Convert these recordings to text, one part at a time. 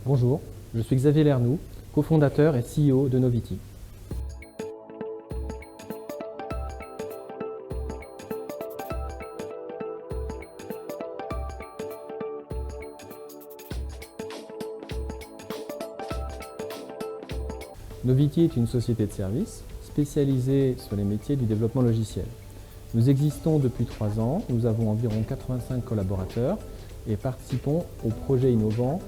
Bonjour, je suis Xavier Lernoux, cofondateur et CEO de Novity. Novity est une société de services spécialisée sur les métiers du développement logiciel. Nous existons depuis 3 ans, nous avons environ 85 collaborateurs et participons aux projets innovants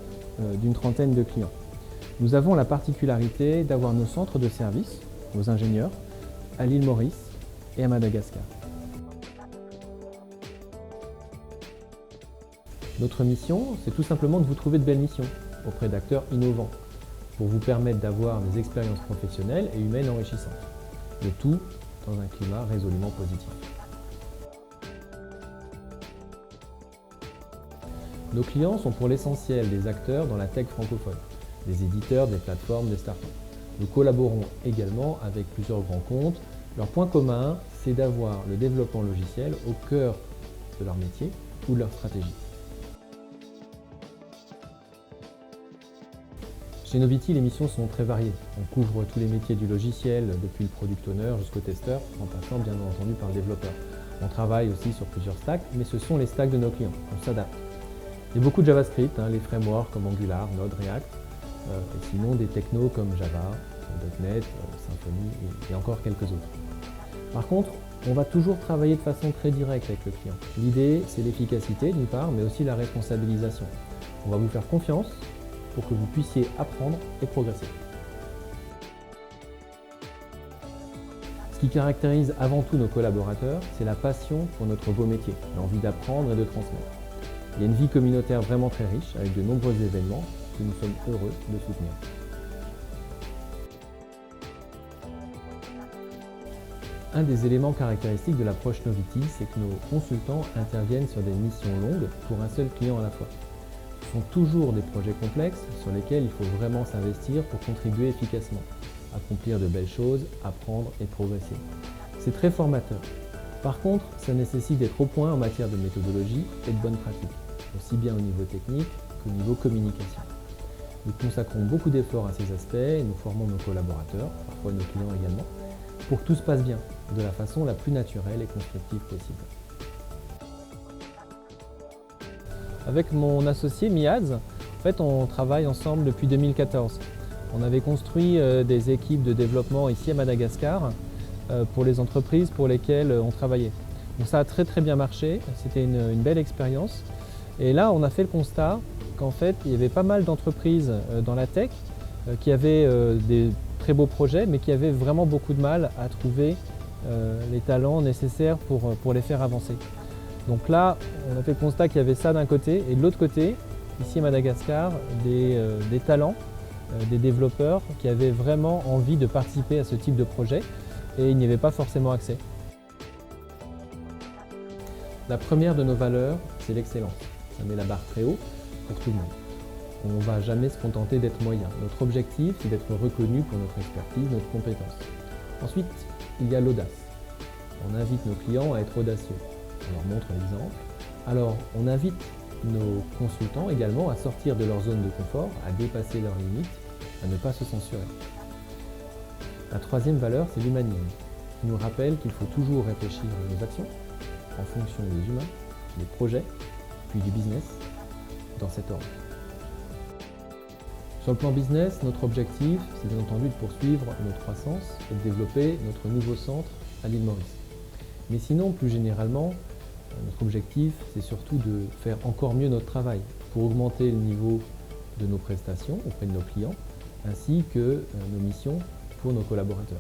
d'une trentaine de clients. Nous avons la particularité d'avoir nos centres de services, nos ingénieurs, à l'île Maurice et à Madagascar. Notre mission, c'est tout simplement de vous trouver de belles missions auprès d'acteurs innovants pour vous permettre d'avoir des expériences professionnelles et humaines enrichissantes. Le tout dans un climat résolument positif. Nos clients sont pour l'essentiel des acteurs dans la tech francophone, des éditeurs, des plateformes, des startups. Nous collaborons également avec plusieurs grands comptes. Leur point commun, c'est d'avoir le développement logiciel au cœur de leur métier ou de leur stratégie. Chez Novity, les missions sont très variées. On couvre tous les métiers du logiciel, depuis le product owner jusqu'au testeur, en passant bien entendu par le développeur. On travaille aussi sur plusieurs stacks, mais ce sont les stacks de nos clients. On s'adapte. Il y a beaucoup de JavaScript, les frameworks comme Angular, Node, React, et sinon des technos comme Java, .NET, Symfony et encore quelques autres. Par contre, on va toujours travailler de façon très directe avec le client. L'idée, c'est l'efficacité d'une part, mais aussi la responsabilisation. On va vous faire confiance pour que vous puissiez apprendre et progresser. Ce qui caractérise avant tout nos collaborateurs, c'est la passion pour notre beau métier, l'envie d'apprendre et de transmettre. Il y a une vie communautaire vraiment très riche, avec de nombreux événements que nous sommes heureux de soutenir. Un des éléments caractéristiques de l'approche Novity, c'est que nos consultants interviennent sur des missions longues pour un seul client à la fois. Ce sont toujours des projets complexes sur lesquels il faut vraiment s'investir pour contribuer efficacement, accomplir de belles choses, apprendre et progresser. C'est très formateur. Par contre, ça nécessite d'être au point en matière de méthodologie et de bonnes pratiques, aussi bien au niveau technique qu'au niveau communication. Nous consacrons beaucoup d'efforts à ces aspects et nous formons nos collaborateurs, parfois nos clients également, pour que tout se passe bien, de la façon la plus naturelle et constructive possible. Avec mon associé Miaz, en fait, on travaille ensemble depuis 2014. On avait construit des équipes de développement ici à Madagascar pour les entreprises pour lesquelles on travaillait. Donc ça a très bien marché, c'était une belle expérience. Et là, on a fait le constat qu'en fait, il y avait pas mal d'entreprises dans la tech qui avaient des très beaux projets, mais qui avaient vraiment beaucoup de mal à trouver les talents nécessaires pour les faire avancer. Donc là, on a fait le constat qu'il y avait ça d'un côté, et de l'autre côté, ici à Madagascar, des talents, des développeurs qui avaient vraiment envie de participer à ce type de projet, et il n'y avait pas forcément accès. La première de nos valeurs, c'est l'excellence. Ça met la barre très haut pour tout le monde. On ne va jamais se contenter d'être moyen. Notre objectif, c'est d'être reconnu pour notre expertise, notre compétence. Ensuite, il y a l'audace. On invite nos clients à être audacieux. On leur montre l'exemple. Alors, on invite nos consultants également à sortir de leur zone de confort, à dépasser leurs limites, à ne pas se censurer. La troisième valeur, c'est l'humanisme, qui nous rappelle qu'il faut toujours réfléchir à nos actions en fonction des humains, des projets, puis du business, dans cet ordre. Sur le plan business, notre objectif, c'est bien entendu de poursuivre notre croissance et de développer notre nouveau centre à l'île Maurice. Mais sinon, plus généralement, notre objectif, c'est surtout de faire encore mieux notre travail pour augmenter le niveau de nos prestations auprès de nos clients, ainsi que nos missions pour nos collaborateurs.